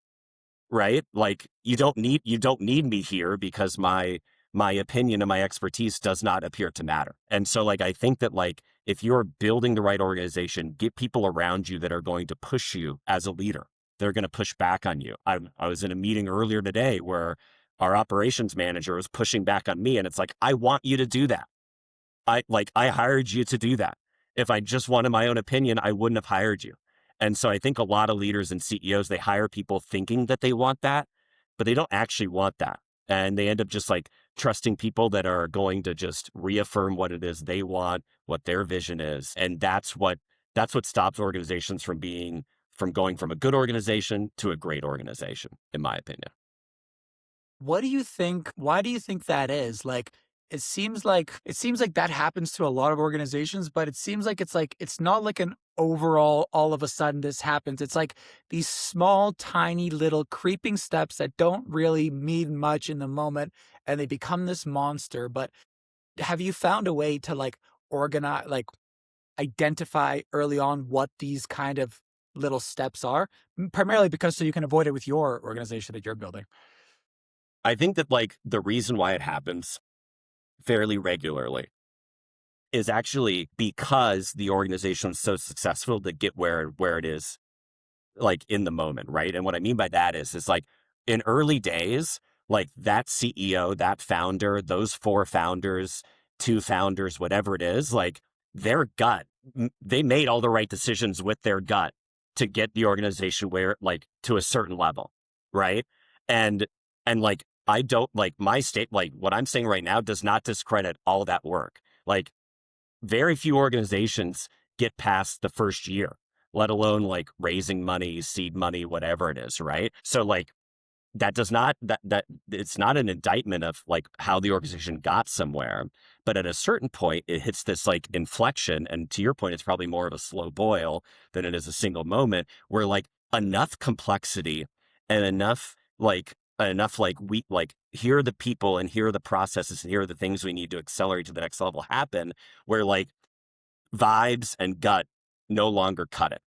Right? Like you don't need me here because my opinion and my expertise does not appear to matter. And so like I think that like if you're building the right organization, get people around you that are going to push you as a leader. They're going to push back on you. I was in a meeting earlier today where our operations manager was pushing back on me, and it's like, I want you to do that. I hired you to do that. If I just wanted my own opinion, I wouldn't have hired you. And so I think a lot of leaders and CEOs, they hire people thinking that they want that, but they don't actually want that. And they end up just like trusting people that are going to just reaffirm what it is they want, what their vision is. And that's what stops organizations from going from a good organization to a great organization, in my opinion. What do you think why do you think that is? Like, it seems like that happens to a lot of organizations, but it seems like it's not like an overall all of a sudden this happens. It's like these small, tiny little creeping steps that don't really mean much in the moment, and they become this monster. But have you found a way to like organize, like identify early on what these kind of little steps are? Primarily because so you can avoid it with your organization that you're building. I think that like the reason why it happens fairly regularly is actually because the organization was so successful to get where it is, like, in the moment, right? And what I mean by that is like in early days, like that CEO, that founder, those four founders, two founders, whatever it is, like their gut, they made all the right decisions with their gut to get the organization where, like, to a certain level, right? And like I don't like my state, like what I'm saying right now does not discredit all that work. Like very few organizations get past the first year, let alone like raising money, seed money, whatever it is, right? So like that does not that it's not an indictment of like how the organization got somewhere, but at a certain point it hits this like inflection, and to your point it's probably more of a slow boil than it is a single moment where like enough complexity and enough like we like here are the people and here are the processes and here are the things we need to accelerate to the next level happen, where like vibes and gut no longer cut it.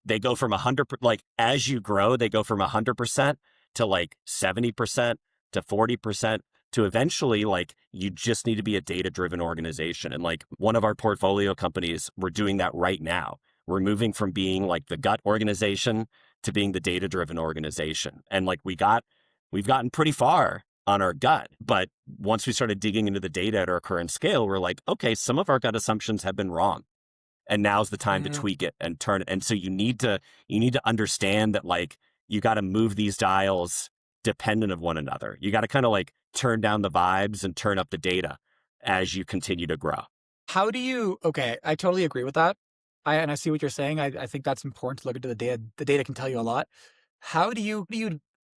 They go from 100, like as you grow, they go from 100% to like 70% to 40% to eventually like you just need to be a data driven organization. And like one of our portfolio companies, we're doing that right now. We're moving from being like the gut organization to being the data driven organization. And like we've gotten pretty far on our gut, but once we started digging into the data at our current scale, we're like, okay, some of our gut assumptions have been wrong, and now's the time to Mm. tweak it and turn it. And so you need to understand that like you got to move these dials dependent of one another. You got to kind of like turn down the vibes and turn up the data as you continue to grow. How do you, okay, I totally agree with that. And I see what you're saying. I think that's important to look into the data. The data can tell you a lot.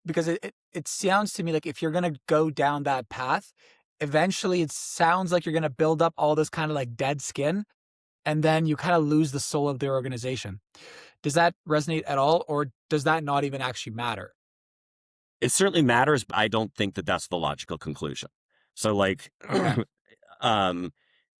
Because it sounds to me like if you're going to go down that path, eventually it sounds like you're going to build up all this kind of like dead skin, and then you kind of lose the soul of their organization. Does that resonate at all, or does that not even actually matter? It certainly matters, but I don't think that that's the logical conclusion. So like Okay. um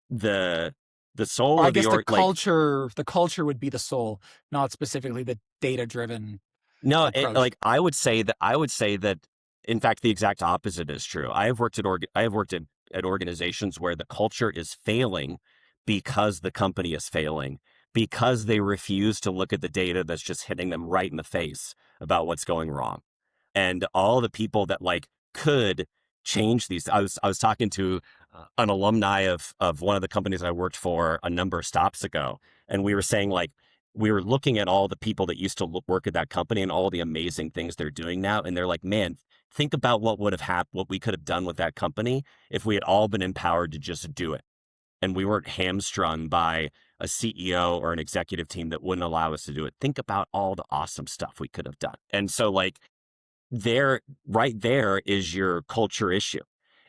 the Or soul I of the guess the org, like culture would be the soul, not specifically the data-driven no, approach. like I would say that in fact the exact opposite is true. I have worked at organizations where the culture is failing because the company is failing, because they refuse to look at the data that's just hitting them right in the face about what's going wrong. And all the people that like could change these. I was talking to an alumni of one of the companies I worked for a number of stops ago, and we were saying like we were looking at all the people that used to work at that company and all the amazing things they're doing now, and they're like, man, think about what would have happened, what we could have done with that company if we had all been empowered to just do it, and we weren't hamstrung by a CEO or an executive team that wouldn't allow us to do it. Think about all the awesome stuff we could have done. And so like there right there is your culture issue,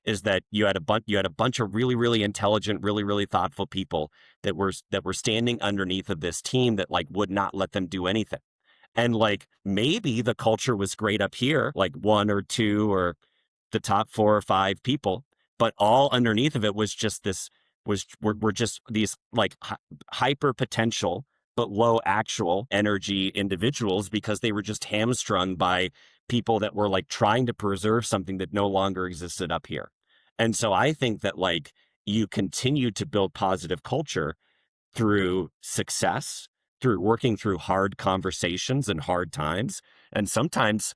is that you had a bunch of really really intelligent, really really thoughtful people that were standing underneath of this team that like would not let them do anything. And like maybe the culture was great up here, like one or two or the top four or five people, but all underneath of it was just this were just these like hyper potential but low actual energy individuals because they were just hamstrung by people that were like trying to preserve something that no longer existed up here. And so I think that like you continue to build positive culture through success, through working through hard conversations and hard times. And sometimes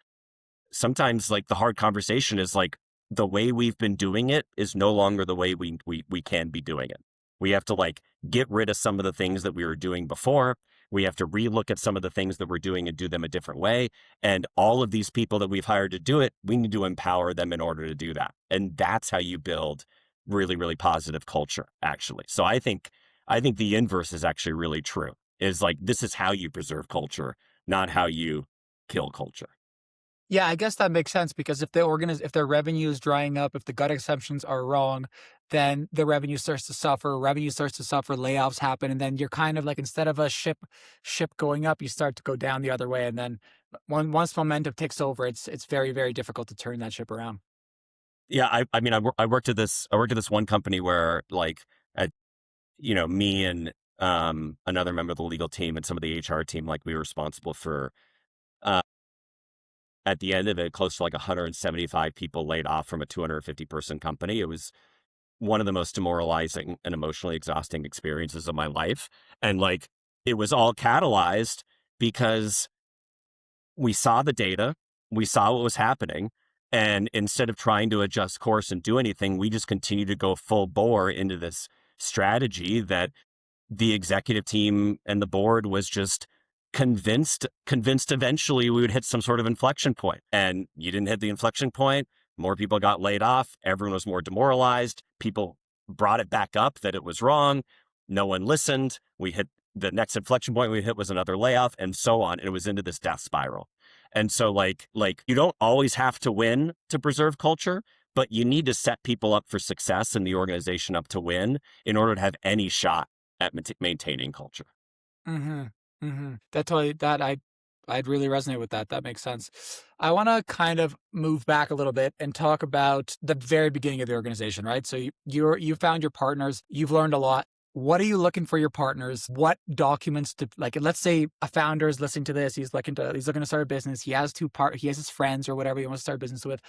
like the hard conversation is like the way we've been doing it is no longer the way we can be doing it. We have to like get rid of some of the things that we were doing before. We have to relook at some of the things that we're doing and do them a different way. And all of these people that we've hired to do it, we need to empower them in order to do that. And that's how you build really, really positive culture, actually. So I think the inverse is actually really true. Is like this is how you preserve culture, not how you kill culture. Yeah, I guess that makes sense because if their revenue is drying up, if the gut assumptions are wrong, then the revenue starts to suffer. Revenue starts to suffer. Layoffs happen, and then you're kind of like instead of a ship going up, you start to go down the other way. And then once momentum takes over, it's very very difficult to turn that ship around. Yeah, I mean, I worked at this one company where like, at, me and another member of the legal team and some of the HR team, like we were responsible for uh, at the end of it, close to like 175 people laid off from a 250 person company. It was one of the most demoralizing and emotionally exhausting experiences of my life. And like, it was all catalyzed because we saw the data, we saw what was happening. And instead of trying to adjust course and do anything, we just continued to go full bore into this strategy that the executive team and the board was just convinced eventually we would hit some sort of inflection point. And you didn't hit the inflection point. More people got laid off. Everyone was more demoralized. People brought it back up that it was wrong. No one listened. We hit the next inflection point we hit was another layoff, and so on. And it was into this death spiral. And so like you don't always have to win to preserve culture, but you need to set people up for success and the organization up to win in order to have any shot at maintaining culture. Mm-hmm. Mm-hmm. I'd really resonate with that. That makes sense. I want to kind of move back a little bit and talk about the very beginning of the organization, right? So you found your partners, you've learned a lot. What are you looking for your partners? What documents to, like, let's say a founder is listening to this, he's looking to start a business. He has his friends or whatever he wants to start a business with.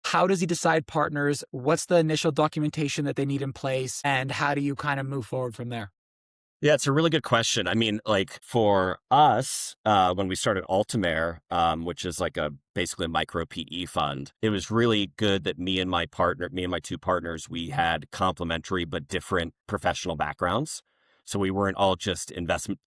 How does he decide partners? What's the initial documentation that they need in place? And how do you kind of move forward from there? Yeah, it's a really good question. I mean, like for us, when we started Altamare, which is like basically a micro PE fund, it was really good that me and my two partners, we had complementary but different professional backgrounds. So we weren't all just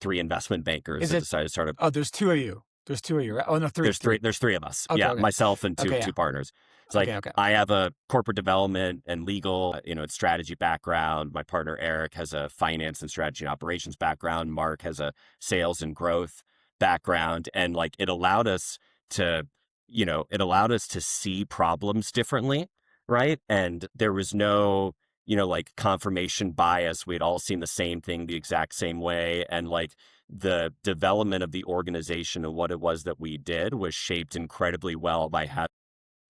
three investment bankers Is that it, decided to start a. oh, there's two of you. There's two of you, right? Oh, no, three. There's three of us. Okay, Yeah, okay. myself and Okay, yeah. two partners. It's like Okay. I have a corporate development and legal, and strategy background. My partner Eric has a finance and strategy and operations background. Mark has a sales and growth background, and like it allowed us to see problems differently, right? And there was no like confirmation bias. We'd all seen the same thing the exact same way, and like the development of the organization and what it was that we did was shaped incredibly well by having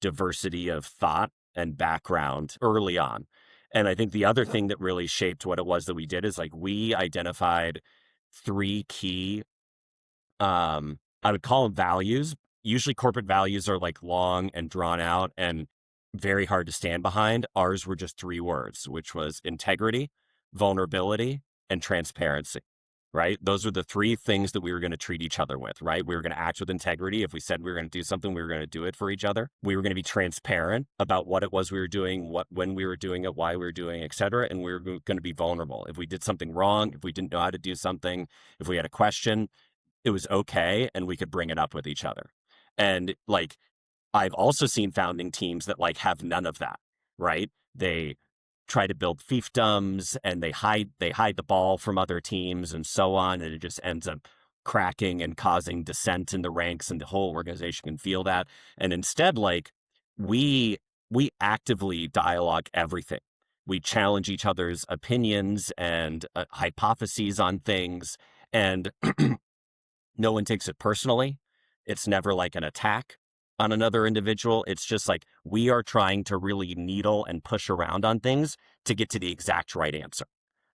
diversity of thought and background early on. And I think the other thing that really shaped what it was that we did is like we identified three key, I would call them values. Usually corporate values are like long and drawn out and very hard to stand behind. Ours were just three words, which was integrity, vulnerability, and transparency, right? Those are the three things that we were going to treat each other with, right? We were going to act with integrity. If we said we were going to do something, we were going to do it for each other. We were going to be transparent about what it was we were doing, when we were doing it, why we were doing it, et cetera. And we were going to be vulnerable. If we did something wrong, if we didn't know how to do something, if we had a question, it was okay and we could bring it up with each other. And like I've also seen founding teams that like have none of that, right? They try to build fiefdoms and they hide the ball from other teams and so on, and it just ends up cracking and causing dissent in the ranks, and the whole organization can feel that. And instead, like we actively dialogue everything. We challenge each other's opinions and hypotheses on things, and no one takes it personally. It's never like an attack on another individual. It's just like we are trying to really needle and push around on things to get to the exact right answer,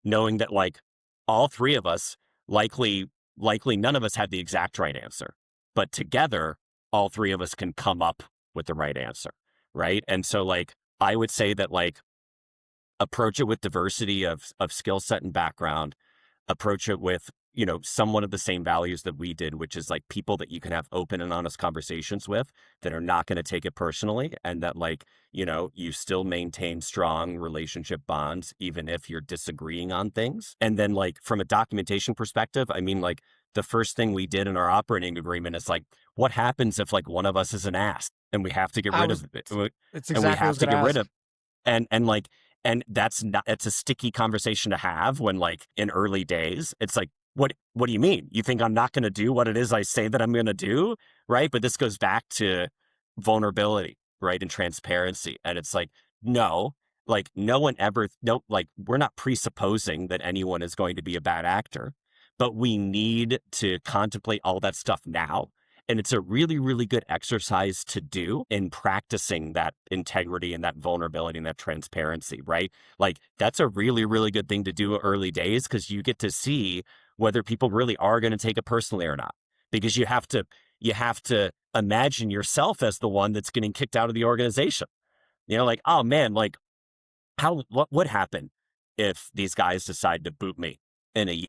knowing that like all three of us likely none of us had the exact right answer, but together all three of us can come up with the right answer, right? And so like I would say that like approach it with diversity of skill set and background, approach it with somewhat of the same values that we did, which is like people that you can have open and honest conversations with that are not going to take it personally, and that like you still maintain strong relationship bonds even if you're disagreeing on things. And then like from a documentation perspective, I mean, like the first thing we did in our operating agreement is like, what happens if like one of us is an ass and we have to get rid of it, It's and we exactly what I have was to going to get rid ask. of and that's not, it's a sticky conversation to have when like in early days, it's like, what do you mean? You think I'm not going to do what it is I say that I'm going to do? Right. But this goes back to vulnerability, right? And transparency. And it's like, no, like no one ever, no, like we're not presupposing that anyone is going to be a bad actor, but we need to contemplate all that stuff now. And it's a really, really good exercise to do in practicing that integrity and that vulnerability and that transparency, right? Like that's a really, really good thing to do early days, because you get to see whether people really are going to take it personally or not. Because you have to imagine yourself as the one that's getting kicked out of the organization. Like, oh man, like what would happen if these guys decide to boot me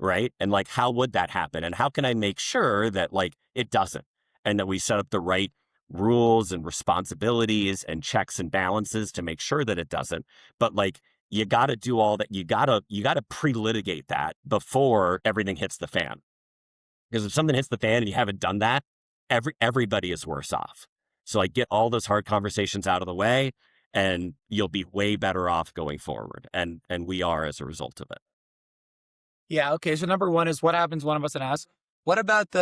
right? And like, how would that happen? And how can I make sure that like it doesn't? And that we set up the right rules and responsibilities and checks and balances to make sure that it doesn't. But like, you got to do all that. You got to pre-litigate that before everything hits the fan. Because if something hits the fan and you haven't done that, everybody is worse off. So like, get all those hard conversations out of the way, and you'll be way better off going forward. And we are as a result of it. Yeah. Okay. So number one is what happens one of us and asks. What about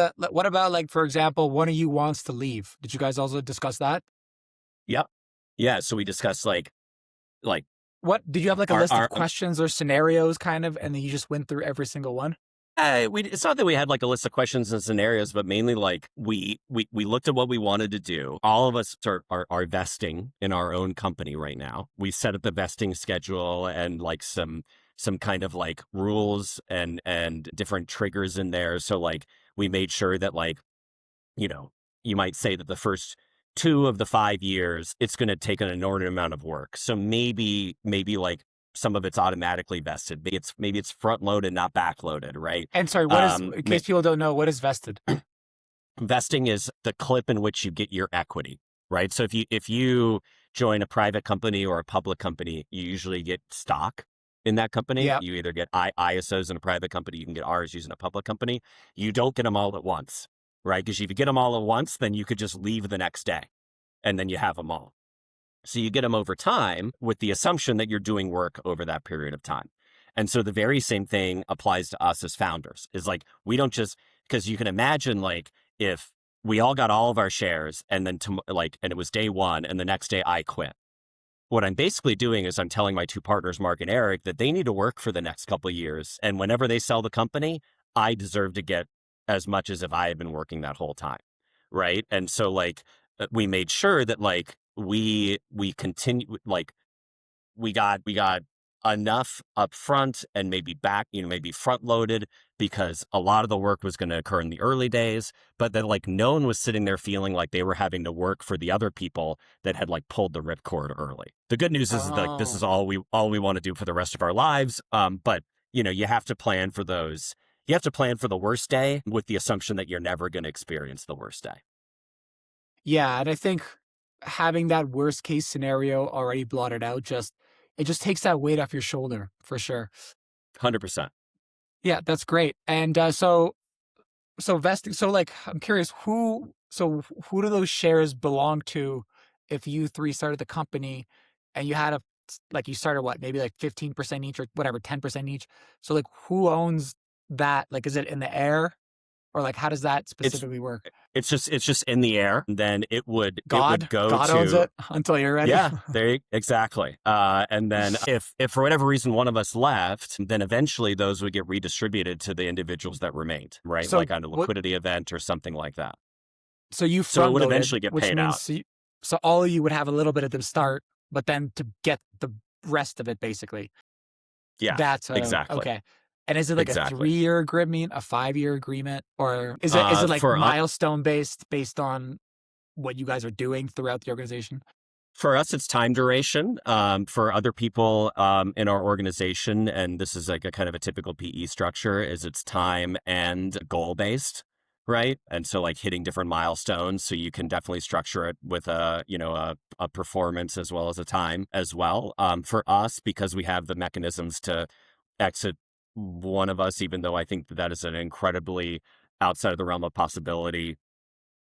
like, for example, one of you wants to leave? Did you guys also discuss that? Yep. Yeah. So we discussed like What did you have like a list our of questions or scenarios kind of, and then you just went through every single one? it's not that we had like a list of questions and scenarios, but mainly like we looked at what we wanted to do. All of us are vesting in our own company right now. We set up the vesting schedule and like some kind of like rules and different triggers in there. So like we made sure that like, you know, you might say that the first 2 of the 5 years, it's going to take an inordinate amount of work. So maybe like some of it's automatically vested. Maybe it's front loaded, not back loaded, right? And sorry, what is, in case people don't know, what is vested? Vesting is the clip in which you get your equity, right? So if you join a private company or a public company, you usually get stock in that company. Yeah. You either get ISOs in a private company, you can get RSUs in a public company. You don't get them all at once, right? Because if you get them all at once, then you could just leave the next day and then you have them all. So you get them over time with the assumption that you're doing work over that period of time. And so the very same thing applies to us as founders, is like, we don't just, because you can imagine like if we all got all of our shares and then and it was day one and the next day I quit. What I'm basically doing is I'm telling my two partners, Mark and Eric, that they need to work for the next couple of years. And whenever they sell the company, I deserve to get as much as if I had been working that whole time. Right. And so like, we made sure that like we continue, like we got enough up front and maybe back, maybe front loaded, because a lot of the work was going to occur in the early days, but then like no one was sitting there feeling like they were having to work for the other people that had like pulled the ripcord early. The good news is that, like, this is Oh. all we want to do for the rest of our lives. But you have to plan for those. You have to plan for the worst day with the assumption that you're never going to experience the worst day. Yeah, and I think having that worst case scenario already blotted out it just takes that weight off your shoulder for sure. 100%. Yeah, that's great. And so vesting. So like, I'm curious who do those shares belong to? If you three started the company, and you had like you started what, maybe like 15% each or whatever, 10% each. So like, who owns that? Like, is it in the air, or like how does that It's specifically work? it's just in the air. And then it would go God owns to. it until you're ready. Yeah, exactly. And then if for whatever reason one of us left, then eventually those would get redistributed to the individuals that remained, right? So Like on a what? liquidity event or something like that. So you So it front would loaded, eventually get which paid out. means so all of you would have a little bit at the start, but then to get the rest of it, basically. Yeah, That's exactly. okay. And is it like a Exactly. 3-year agreement, a 5-year agreement, or is it like For milestone based on what you guys are doing throughout the organization? For us, it's time duration. For other people in our organization, and this is like a kind of a typical PE structure, is it's time and goal based, right? And so like hitting different milestones, so you can definitely structure it with a performance as well as a time as well. For us, because we have the mechanisms to exit one of us, even though I think that is an incredibly outside of the realm of possibility.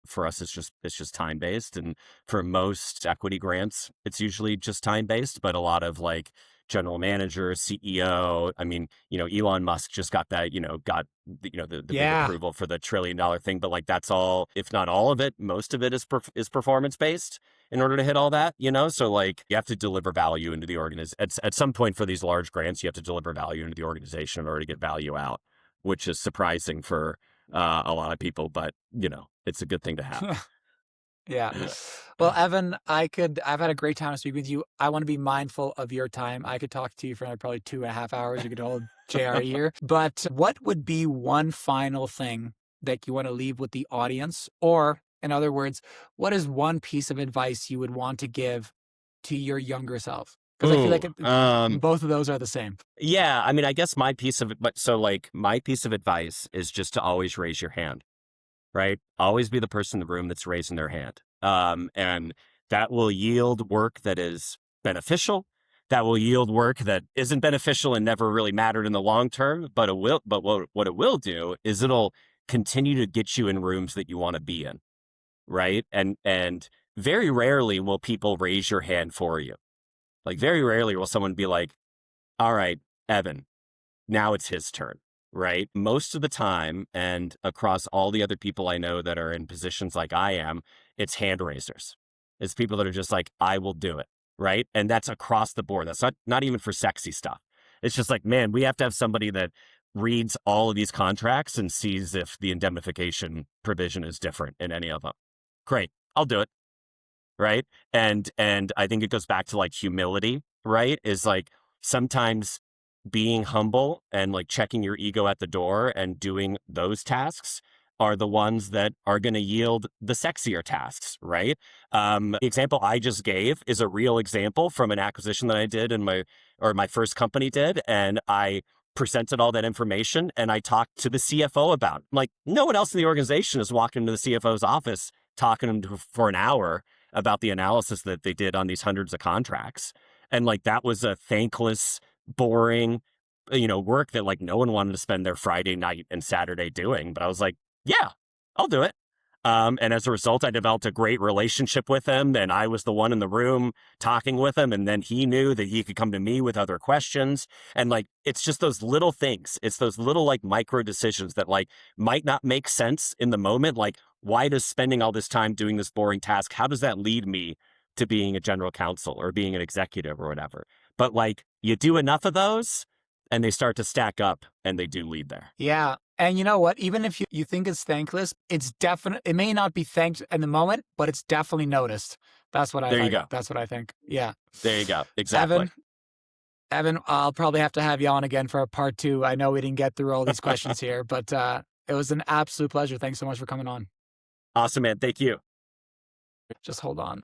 For us, it's just time based, and for most equity grants it's usually just time based. But a lot of like general manager, CEO, I mean, Elon Musk just got that, the big Yeah. approval for the $1 trillion thing. But like, that's all, if not all of it, most of it is performance based in order to hit all that. So like, you have to deliver value into the organization at some point. For these large grants, you have to deliver value into the organization in order to get value out, which is surprising for a lot of people, but it's a good thing to have. Yeah. Well, Evan, I've had a great time to speak with you. I want to be mindful of your time. I could talk to you for like probably 2.5 hours. You could hold JR here. But what would be one final thing that you want to leave with the audience? Or in other words, what is one piece of advice you would want to give to your younger self? Because I feel like Um, both of those are the same. yeah, I mean, I guess my piece of it, but so like my piece of advice is just to always raise your hand, right? Always be the person in the room that's raising their hand. And that will yield work that is beneficial. That will yield work that isn't beneficial and never really mattered in the long term. But it will. But what it will do is it'll continue to get you in rooms that you want to be in, right? And very rarely will people raise your hand for you. Like very rarely will someone be like, "All right, Evan, now it's his turn," right? Most of the time, and across all the other people I know that are in positions like I am, it's hand raisers. It's people that are just like, I will do it, right? And that's across the board. That's not even for sexy stuff. It's just like, man, we have to have somebody that reads all of these contracts and sees if the indemnification provision is different in any of them. Great, I'll do it, right? And I think it goes back to like humility, right? Is like sometimes being humble and like checking your ego at the door and doing those tasks are the ones that are going to yield the sexier tasks, right? The example I just gave is a real example from an acquisition that I did in my first company did, and I presented all that information and I talked to the CFO about it. Like no one else in the organization is walking into the CFO's office talking to him for an hour about the analysis that they did on these hundreds of contracts. And like that was a thankless, boring, work that like no one wanted to spend their Friday night and Saturday doing. But I was like, yeah, I'll do it. And as a result, I developed a great relationship with him, and I was the one in the room talking with him. And then he knew that he could come to me with other questions. And like, it's just those little things. It's those little like micro decisions that like might not make sense in the moment. Like, why does spending all this time doing this boring task, how does that lead me to being a general counsel or being an executive or whatever? But like, you do enough of those and they start to stack up and they do lead there. Yeah. And you know what? Even if you think it's thankless, it's definite. It may not be thanked in the moment, but it's definitely noticed. That's what I There you like. go. That's what I think. Yeah. There you go. Exactly. Evan, I'll probably have to have you on again for a part 2. I know we didn't get through all these questions here, but it was an absolute pleasure. Thanks so much for coming on. Awesome, man. Thank you. Just hold on.